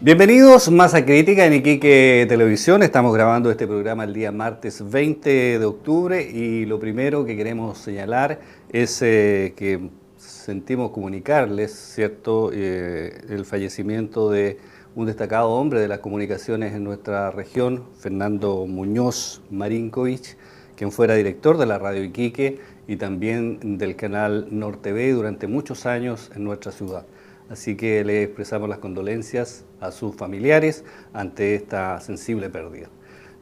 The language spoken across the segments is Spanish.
Bienvenidos más a Crítica en Iquique Televisión. Estamos grabando este programa el día martes 20 de octubre y lo primero que queremos señalar es que sentimos comunicarles, ¿cierto?, el fallecimiento de un destacado hombre de las comunicaciones en nuestra región, Fernando Muñoz Marinkovic, quien fuera director de la Radio Iquique y también del canal NorTV durante muchos años en nuestra ciudad. Así que le expresamos las condolencias a sus familiares ante esta sensible pérdida.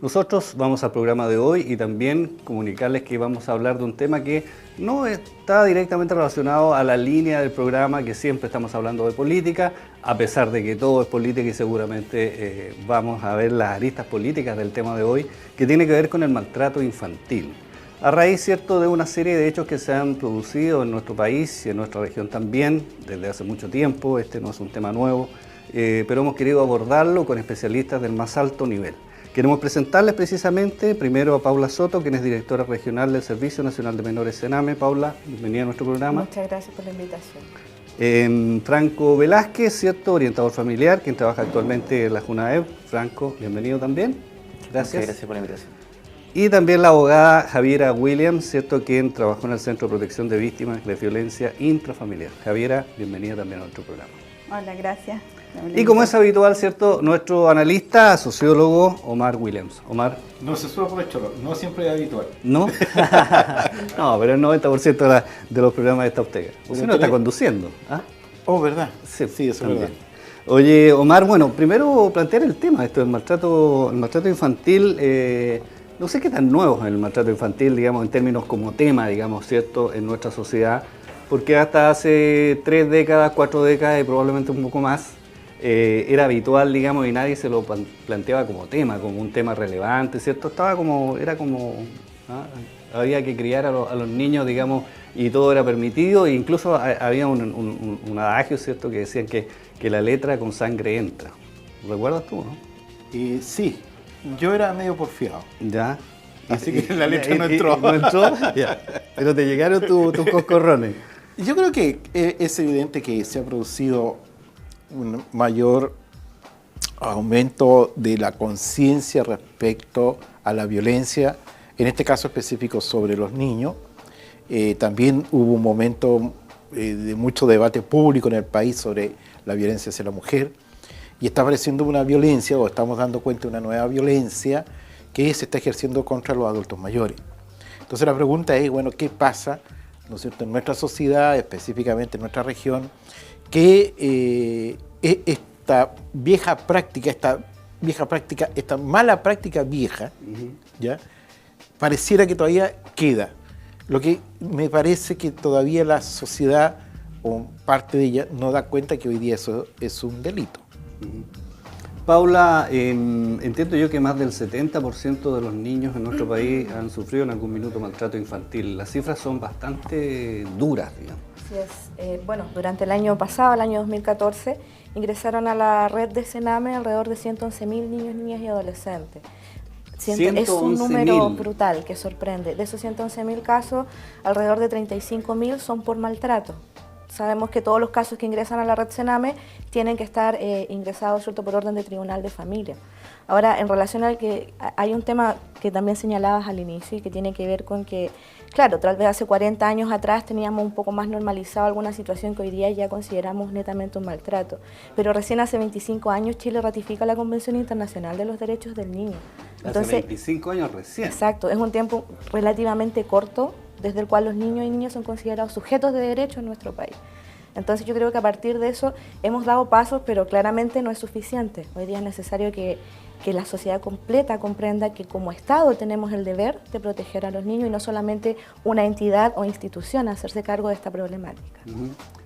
Nosotros vamos al programa de hoy y también comunicarles que vamos a hablar de un tema que no está directamente relacionado a la línea del programa, que siempre estamos hablando de política, a pesar de que todo es política y seguramente vamos a ver las aristas políticas del tema de hoy, que tiene que ver con el maltrato infantil. A raíz, cierto, de una serie de hechos que se han producido en nuestro país y en nuestra región también, desde hace mucho tiempo, este no es un tema nuevo, pero hemos querido abordarlo con especialistas del más alto nivel. Queremos presentarles precisamente primero a Paula Soto, quien es directora regional del Servicio Nacional de Menores Sename. Paula, bienvenida a nuestro programa. Muchas gracias por la invitación. Franco Velázquez, cierto, orientador familiar, quien trabaja actualmente en la JUNAEV. Franco, bienvenido también. Gracias. Muchas gracias por la invitación. Y también la abogada Javiera Williams, ¿cierto?, quien trabajó en el Centro de Protección de Víctimas de Violencia Intrafamiliar. Javiera, bienvenida también a nuestro programa. Hola, gracias. Y como es habitual, ¿cierto?, nuestro analista, sociólogo Omar Williams. Omar. No se sube por el chorro, no siempre es habitual. ¿No? No, pero el 90% de los programas está usted. Usted no está conduciendo. ¿Ah? Oh, ¿verdad? Sí, eso es verdad. Oye, Omar, bueno, primero plantear el tema, esto del maltrato infantil. No sé qué tan nuevo es el maltrato infantil, digamos, en términos como tema, digamos, ¿cierto?, en nuestra sociedad, porque hasta hace 3 décadas, 4 décadas y probablemente un poco más, era habitual, digamos, y nadie se lo planteaba como tema, como un tema relevante, ¿cierto? Había que criar a los niños, digamos, y todo era permitido, e incluso había un adagio, ¿cierto?, que decían que la letra con sangre entra. ¿Recuerdas tú, no? Sí. Yo era medio porfiado. Ya. Así que la letra no entró. ¿No entró? Ya. Pero te llegaron tus coscorrones. Yo creo que es evidente que se ha producido un mayor aumento de la conciencia respecto a la violencia, en este caso específico sobre los niños. También hubo un momento de mucho debate público en el país sobre la violencia hacia la mujer. Y está apareciendo una violencia, o estamos dando cuenta de una nueva violencia que se está ejerciendo contra los adultos mayores. Entonces la pregunta es, bueno, ¿qué pasa, ¿no es cierto?, en nuestra sociedad, específicamente en nuestra región, que esta mala práctica vieja, ¿ya?, pareciera que todavía queda? Lo que me parece que todavía la sociedad, o parte de ella, no da cuenta que hoy día eso es un delito. Paula, entiendo yo que más del 70% de los niños en nuestro país han sufrido en algún minuto maltrato infantil. Las cifras son bastante duras, digamos. Así es. Bueno, durante el año pasado, el año 2014, ingresaron a la red de Sename alrededor de 111.000 niños, niñas y adolescentes. Es un número brutal que sorprende. De esos 111.000 casos, alrededor de 35.000 son por maltrato. Sabemos que todos los casos que ingresan a la red Sename tienen que estar ingresados, ¿cierto?, por orden de tribunal de familia. Ahora, en relación al que hay un tema que también señalabas al inicio y que tiene que ver con que, claro, tal vez hace 40 años atrás teníamos un poco más normalizado alguna situación que hoy día ya consideramos netamente un maltrato. Pero recién hace 25 años Chile ratifica la Convención Internacional de los Derechos del Niño. Entonces, hace 25 años recién. Exacto, es un tiempo relativamente corto, desde el cual los niños y niñas son considerados sujetos de derecho en nuestro país. Entonces yo creo que a partir de eso hemos dado pasos, pero claramente no es suficiente. Hoy día es necesario que la sociedad completa comprenda que como Estado tenemos el deber de proteger a los niños y no solamente una entidad o institución hacerse cargo de esta problemática.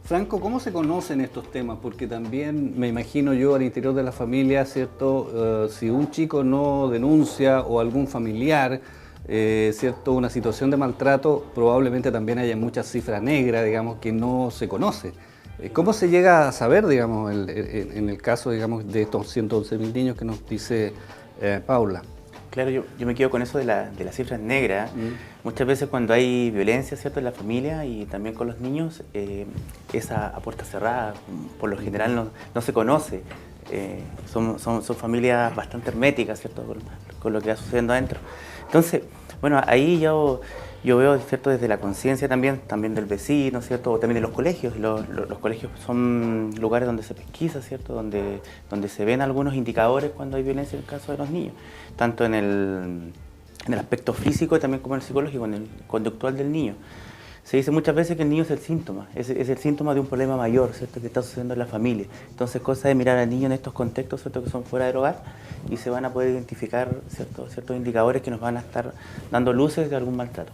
Franco, ¿cómo se conocen estos temas? Porque también me imagino yo al interior de la familia, ¿cierto? Si un chico no denuncia o algún familiar, ¿cierto?, una situación de maltrato, probablemente también haya muchas cifras negras, digamos, que no se conoce. ¿Cómo se llega a saber, digamos, en el caso, digamos, de estos 111.000 niños que nos dice Paula? Claro, yo me quedo con eso de las cifras negras. Muchas veces cuando hay violencia, ¿cierto?, en la familia y también con los niños, esa a puerta cerrada, por lo general no se conoce. son familias bastante herméticas, ¿cierto? Con lo que va sucediendo adentro. Entonces, bueno, ahí yo veo, ¿cierto? Desde la conciencia también del vecino, ¿cierto? O también de los colegios. Los colegios son lugares donde se pesquisa, ¿cierto? Donde se ven algunos indicadores cuando hay violencia en el caso de los niños, tanto en el aspecto físico y también como en el psicológico, en el conductual del niño. Se dice muchas veces que el niño es el síntoma, es el síntoma de un problema mayor, ¿cierto? Que está sucediendo en la familia. Entonces, cosa de mirar al niño en estos contextos, ¿cierto? Que son fuera del hogar, y se van a poder identificar ciertos indicadores que nos van a estar dando luces de algún maltrato.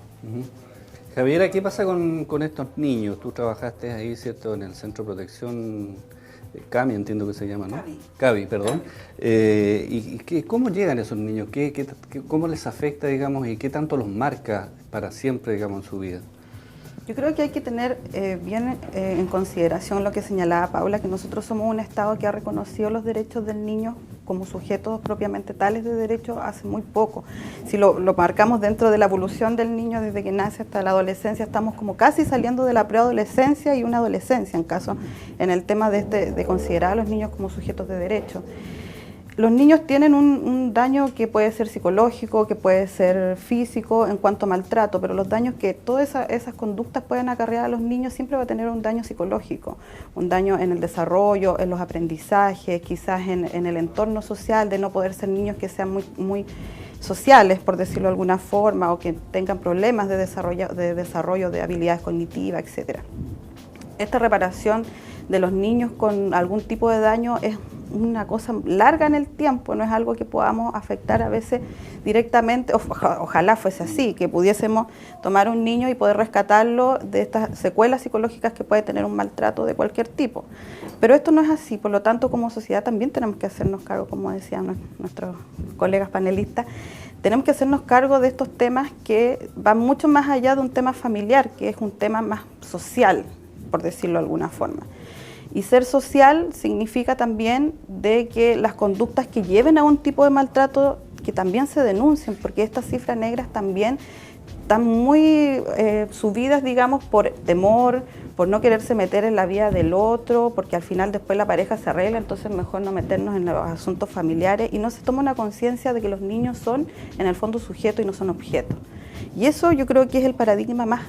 Javiera, ¿qué pasa con estos niños? Tú trabajaste ahí, ¿cierto? En el Centro de Protección CAMI, entiendo que se llama, ¿no? CAVI, perdón. ¿Cómo llegan esos niños? ¿Cómo les afecta, digamos, y qué tanto los marca para siempre, digamos, en su vida? Yo creo que hay que tener bien en consideración lo que señalaba Paula, que nosotros somos un Estado que ha reconocido los derechos del niño como sujetos propiamente tales de derechos hace muy poco. Si lo marcamos dentro de la evolución del niño desde que nace hasta la adolescencia, estamos como casi saliendo de la preadolescencia y una adolescencia en el tema de considerar a los niños como sujetos de derechos. Los niños tienen un daño que puede ser psicológico, que puede ser físico en cuanto a maltrato, pero los daños que todas esas conductas pueden acarrear a los niños siempre va a tener un daño psicológico, un daño en el desarrollo, en los aprendizajes, quizás en el entorno social, de no poder ser niños que sean muy sociales, por decirlo de alguna forma, o que tengan problemas de desarrollo de habilidades cognitivas, etc. Esta reparación de los niños con algún tipo de daño es una cosa larga en el tiempo, no es algo que podamos afectar a veces directamente. Ojalá fuese así, que pudiésemos tomar un niño y poder rescatarlo de estas secuelas psicológicas que puede tener un maltrato de cualquier tipo. Pero esto no es así, por lo tanto, como sociedad también tenemos que hacernos cargo, como decían nuestros colegas panelistas, tenemos que hacernos cargo de estos temas que van mucho más allá de un tema familiar, que es un tema más social, por decirlo de alguna forma. Y ser social significa también de que las conductas que lleven a un tipo de maltrato que también se denuncien, porque estas cifras negras también están muy subidas, digamos, por temor, por no quererse meter en la vida del otro, porque al final después la pareja se arregla, entonces mejor no meternos en los asuntos familiares, y no se toma una conciencia de que los niños son en el fondo sujetos y no son objetos. Y eso yo creo que es el paradigma más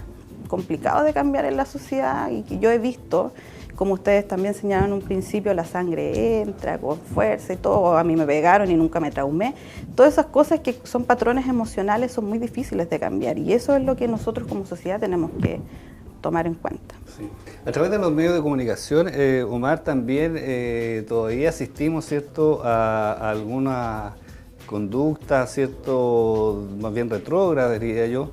complicado de cambiar en la sociedad, y que yo he visto, como ustedes también señalaron en un principio, la sangre entra con fuerza y todo, a mí me pegaron y nunca me traumé. Todas esas cosas que son patrones emocionales son muy difíciles de cambiar, y eso es lo que nosotros como sociedad tenemos que tomar en cuenta. Sí. A través de los medios de comunicación, Omar, también todavía asistimos, ¿cierto?, a alguna conducta, ¿cierto?, más bien retrógrada, diría yo,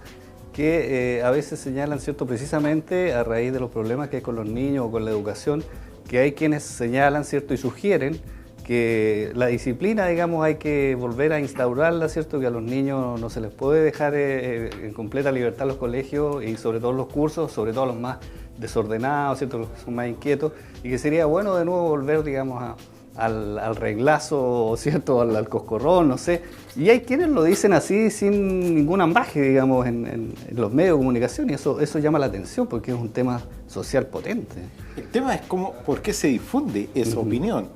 que a veces señalan, ¿cierto?, precisamente a raíz de los problemas que hay con los niños o con la educación, que hay quienes señalan, ¿cierto?, y sugieren que la disciplina, digamos, hay que volver a instaurarla, ¿cierto?, que a los niños no se les puede dejar en completa libertad los colegios y sobre todo los cursos, sobre todo a los más desordenados, ¿cierto?, los que son más inquietos, y que sería bueno de nuevo volver, digamos, al reglazo, ¿cierto?, al coscorrón, no sé. Y hay quienes lo dicen así sin ningún ambaje, digamos, en los medios de comunicación, y eso llama la atención porque es un tema social potente. El tema es por qué se difunde esa opinión.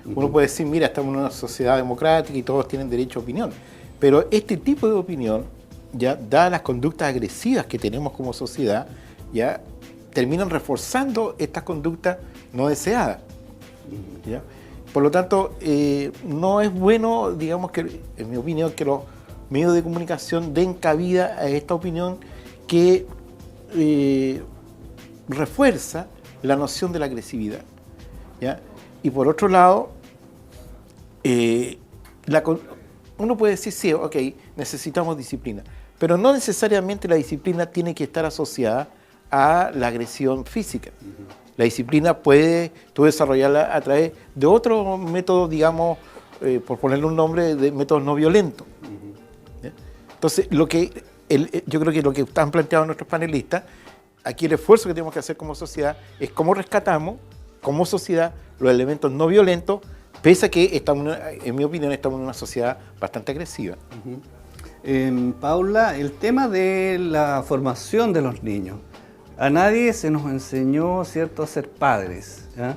Uno puede decir, mira, estamos en una sociedad democrática y todos tienen derecho a opinión, pero este tipo de opinión, ya dadas las conductas agresivas que tenemos como sociedad, ya terminan reforzando estas conductas no deseadas, ¿ya? Por lo tanto, no es bueno, digamos, que, en mi opinión, que los medios de comunicación den cabida a esta opinión que refuerza la noción de la agresividad, ¿ya? Y por otro lado, uno puede decir, sí, ok, necesitamos disciplina, pero no necesariamente la disciplina tiene que estar asociada a la agresión física. La disciplina puede tú desarrollarla a través de otros métodos, digamos, por ponerle un nombre, de métodos no violentos. ¿Ya? Entonces, yo creo que lo que están planteando nuestros panelistas, aquí el esfuerzo que tenemos que hacer como sociedad es cómo rescatamos, como sociedad, los elementos no violentos, pese a que estamos, en mi opinión, estamos en una sociedad bastante agresiva. Paula, el tema de la formación de los niños. A nadie se nos enseñó, ¿cierto?, a ser padres, ¿ya?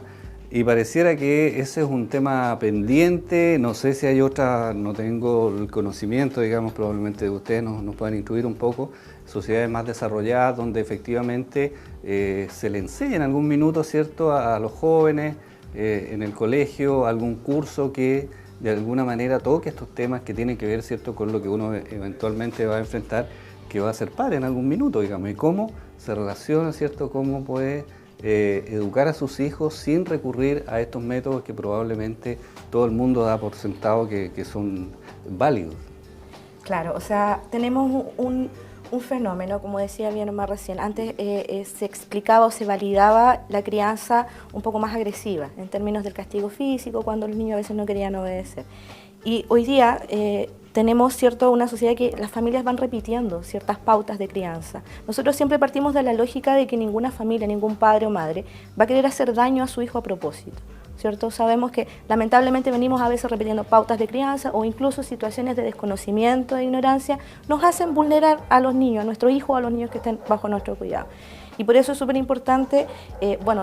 y pareciera que ese es un tema pendiente. No sé si hay otra, no tengo el conocimiento, digamos, probablemente de ustedes nos puedan instruir un poco, sociedades más desarrolladas donde efectivamente se le enseña en algún minuto, ¿cierto?, a los jóvenes en el colegio, algún curso que de alguna manera toque estos temas que tienen que ver, ¿cierto?, con lo que uno eventualmente va a enfrentar, que va a ser padre en algún minuto, digamos, y cómo se relaciona, ¿cierto?, cómo puede educar a sus hijos sin recurrir a estos métodos que probablemente todo el mundo da por sentado que son válidos. Claro, o sea, tenemos un fenómeno, como decía bien más recién, antes se explicaba o se validaba la crianza un poco más agresiva, en términos del castigo físico, cuando los niños a veces no querían obedecer. Y hoy día tenemos una sociedad que las familias van repitiendo ciertas pautas de crianza. Nosotros siempre partimos de la lógica de que ninguna familia, ningún padre o madre va a querer hacer daño a su hijo a propósito, ¿cierto? Sabemos que lamentablemente venimos a veces repitiendo pautas de crianza o incluso situaciones de desconocimiento, de ignorancia, nos hacen vulnerar a los niños, a nuestro hijo o a los niños que estén bajo nuestro cuidado. Y por eso es súper importante,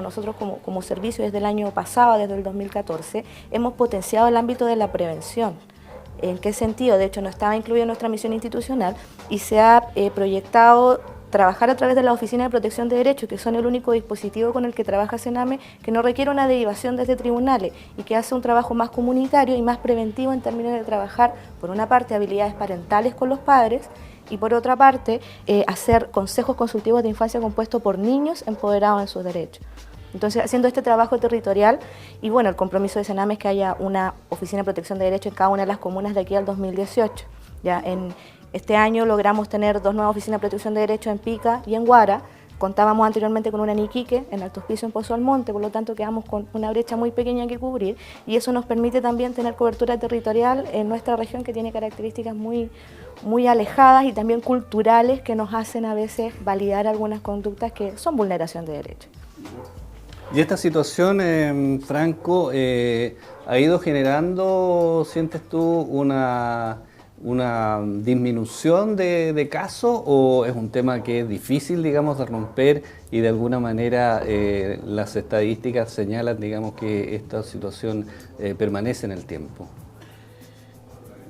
nosotros como servicio desde el año pasado, desde el 2014, hemos potenciado el ámbito de la prevención. ¿En qué sentido? De hecho, no estaba incluido en nuestra misión institucional y se ha proyectado trabajar a través de la Oficina de Protección de Derechos, que son el único dispositivo con el que trabaja Sename, que no requiere una derivación desde tribunales y que hace un trabajo más comunitario y más preventivo en términos de trabajar, por una parte, habilidades parentales con los padres y por otra parte, hacer consejos consultivos de infancia compuestos por niños empoderados en sus derechos. Entonces, haciendo este trabajo territorial, y bueno, el compromiso de Sename es que haya una oficina de protección de derechos en cada una de las comunas de aquí al 2018. Ya en este año logramos tener 2 nuevas oficinas de protección de derechos en Pica y en Guara. Contábamos anteriormente con una en Iquique, en Alto Hospicio, en Pozo Almonte, por lo tanto quedamos con una brecha muy pequeña que cubrir y eso nos permite también tener cobertura territorial en nuestra región que tiene características muy alejadas y también culturales que nos hacen a veces validar algunas conductas que son vulneración de derechos. Y esta situación, Franco, ha ido generando, ¿sientes tú, una disminución de casos o es un tema que es difícil, digamos, de romper y de alguna manera las estadísticas señalan, digamos, que esta situación permanece en el tiempo?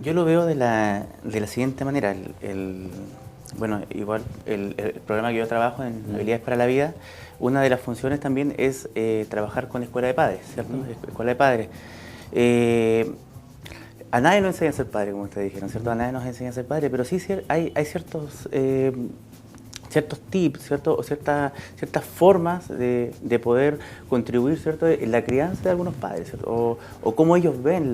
Yo lo veo de la siguiente manera. El programa que yo trabajo en Habilidades para la Vida, una de las funciones también es trabajar con escuela de padres, ¿cierto? Escuela de padres. A nadie nos enseña a ser padre, como ustedes dijeron, ¿cierto? A nadie nos enseña a ser padre, pero sí hay ciertos tips, ¿cierto? O ciertas formas de poder contribuir, ¿cierto?, en la crianza de algunos padres, ¿cierto? O cómo ellos ven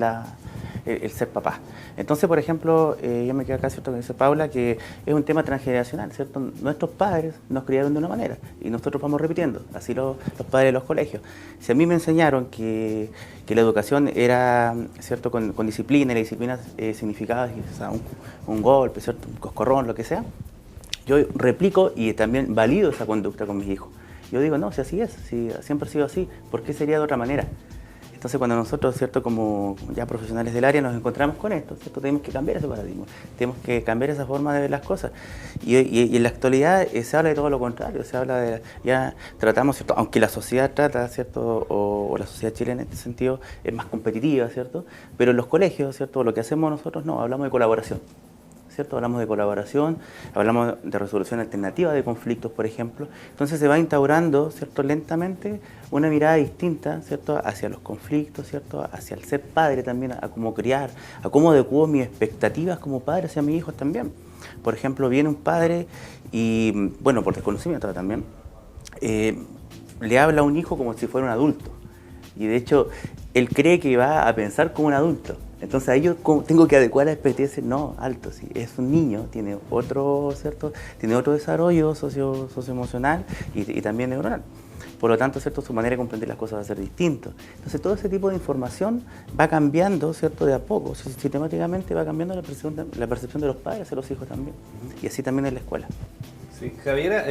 el ser papá. Entonces, por ejemplo, yo me quedo acá, ¿cierto?, con dice Paula, que es un tema transgeneracional, ¿cierto? Nuestros padres nos criaron de una manera y nosotros vamos repitiendo, así los padres de los colegios. Si a mí me enseñaron que la educación era, ¿cierto?, con disciplina, y la disciplina significaba un golpe, ¿cierto?, un coscorrón, lo que sea, yo replico y también valido esa conducta con mis hijos. Yo digo, no, si así es, si siempre ha sido así, ¿por qué sería de otra manera? Entonces, cuando nosotros, ¿cierto?, como ya profesionales del área nos encontramos con esto, ¿cierto?, tenemos que cambiar ese paradigma, tenemos que cambiar esa forma de ver las cosas. Y en la actualidad se habla de todo lo contrario, se habla de, ya tratamos, ¿cierto?, aunque la sociedad trata, ¿cierto?, o la sociedad chilena en este sentido es más competitiva, ¿cierto?, pero en los colegios, ¿cierto?, lo que hacemos nosotros no, hablamos de colaboración. ¿Cierto? Hablamos de colaboración, hablamos de resolución alternativa de conflictos, por ejemplo. Entonces se va instaurando, ¿cierto?, lentamente una mirada distinta, ¿cierto?, hacia los conflictos, ¿cierto?, hacia el ser padre también, a cómo criar, a cómo adecuo mis expectativas como padre hacia mis hijos también. Por ejemplo, viene un padre y, bueno, por desconocimiento también, le habla a un hijo como si fuera un adulto. Y de hecho, él cree que va a pensar como un adulto. Entonces ahí yo tengo que adecuar la expectativa y decir, no, alto, sí, es un niño, tiene otro, ¿cierto?, tiene otro desarrollo socioemocional y también neuronal. Por lo tanto, ¿cierto?, su manera de comprender las cosas va a ser distinta. Entonces todo ese tipo de información va cambiando, ¿cierto?, de a poco, sistemáticamente va cambiando la percepción de los padres hacia los hijos también. Y así también en la escuela. Sí, Javiera,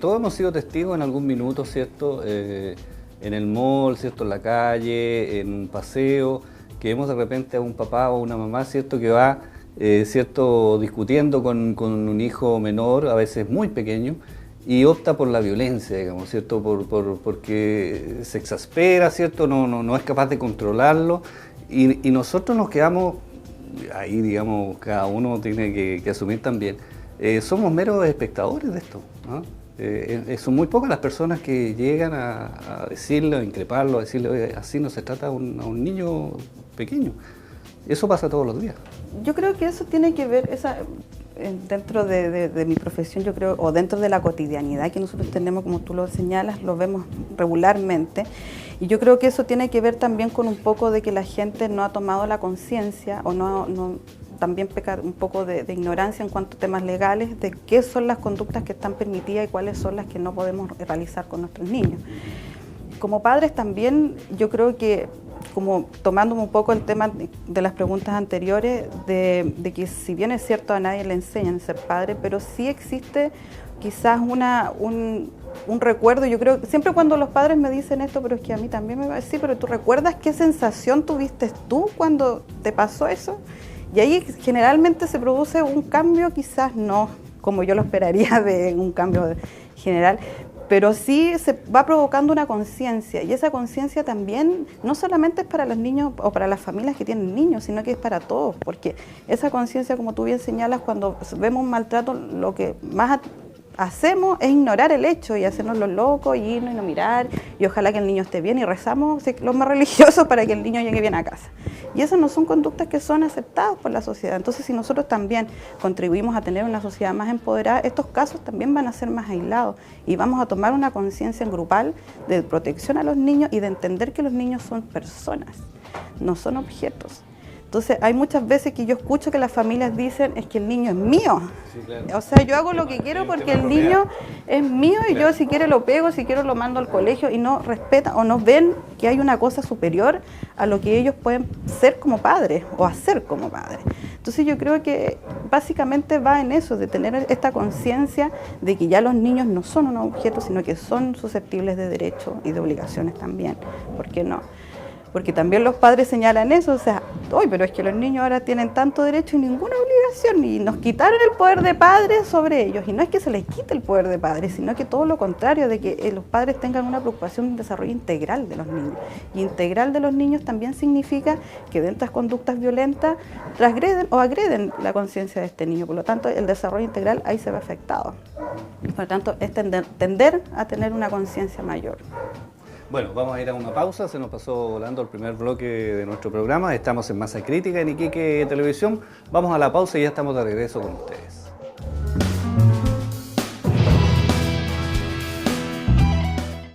todos hemos sido testigos en algún minuto, ¿cierto?, en el mall, ¿cierto?, en la calle, en un paseo, que vemos de repente a un papá o una mamá, ¿cierto?, que va, ¿cierto?, discutiendo con un hijo menor, a veces muy pequeño, y opta por la violencia, digamos, ¿cierto? Porque se exaspera, ¿cierto? No es capaz de controlarlo y nosotros nos quedamos, ahí digamos, cada uno tiene que asumir también, somos meros espectadores de esto, ¿no? Son muy pocas las personas que llegan a decirle, a increparlo, a decirle, oye, así no se trata a un niño pequeño. Eso pasa todos los días. Yo creo que eso tiene que ver, dentro de mi profesión, yo creo, o dentro de la cotidianidad que nosotros tenemos, como tú lo señalas, lo vemos regularmente. Y yo creo que eso tiene que ver también con un poco de que la gente no ha tomado la conciencia o también peca un poco de ignorancia en cuanto a temas legales, de qué son las conductas que están permitidas y cuáles son las que no podemos realizar con nuestros niños. Como padres también, yo creo que, como tomándome un poco el tema de las preguntas anteriores, de que si bien es cierto a nadie le enseñan a ser padre, pero sí existe quizás un recuerdo. Yo creo que siempre cuando los padres me dicen esto, pero es que a mí también me va a decir, pero ¿tú recuerdas qué sensación tuviste tú cuando te pasó eso? Y ahí generalmente se produce un cambio, quizás no como yo lo esperaría de un cambio general, pero sí se va provocando una conciencia, y esa conciencia también no solamente es para los niños o para las familias que tienen niños, sino que es para todos, porque esa conciencia, como tú bien señalas, cuando vemos un maltrato, lo que más hacemos es ignorar el hecho y hacernos los locos y irnos y no mirar, y ojalá que el niño esté bien, y rezamos los más religiosos para que el niño llegue bien a casa. Y esas no son conductas que son aceptadas por la sociedad. Entonces, si nosotros también contribuimos a tener una sociedad más empoderada, estos casos también van a ser más aislados y vamos a tomar una conciencia grupal de protección a los niños y de entender que los niños son personas, no son objetos. Entonces, hay muchas veces que yo escucho que las familias dicen, es que el niño es mío. Sí, claro. O sea, yo hago lo que quiero porque el niño es mío y yo si quiero lo pego, si quiero lo mando al colegio, y no respetan o no ven que hay una cosa superior a lo que ellos pueden ser como padres o hacer como padres. Entonces, yo creo que básicamente va en eso, de tener esta conciencia de que ya los niños no son unos objetos, sino que son susceptibles de derechos y de obligaciones también. ¿Por qué no? Porque también los padres señalan eso, o sea, uy, pero es que los niños ahora tienen tanto derecho y ninguna obligación, y nos quitaron el poder de padres sobre ellos, y no es que se les quite el poder de padres, sino que todo lo contrario, de que los padres tengan una preocupación del desarrollo integral de los niños. Y integral de los niños también significa que de estas conductas violentas transgreden o agreden la conciencia de este niño, por lo tanto el desarrollo integral ahí se ve afectado. Por lo tanto, es tender a tener una conciencia mayor. Bueno, vamos a ir a una pausa, se nos pasó volando el primer bloque de nuestro programa, estamos en Masa Crítica en Iquique Televisión, vamos a la pausa y ya estamos de regreso con ustedes.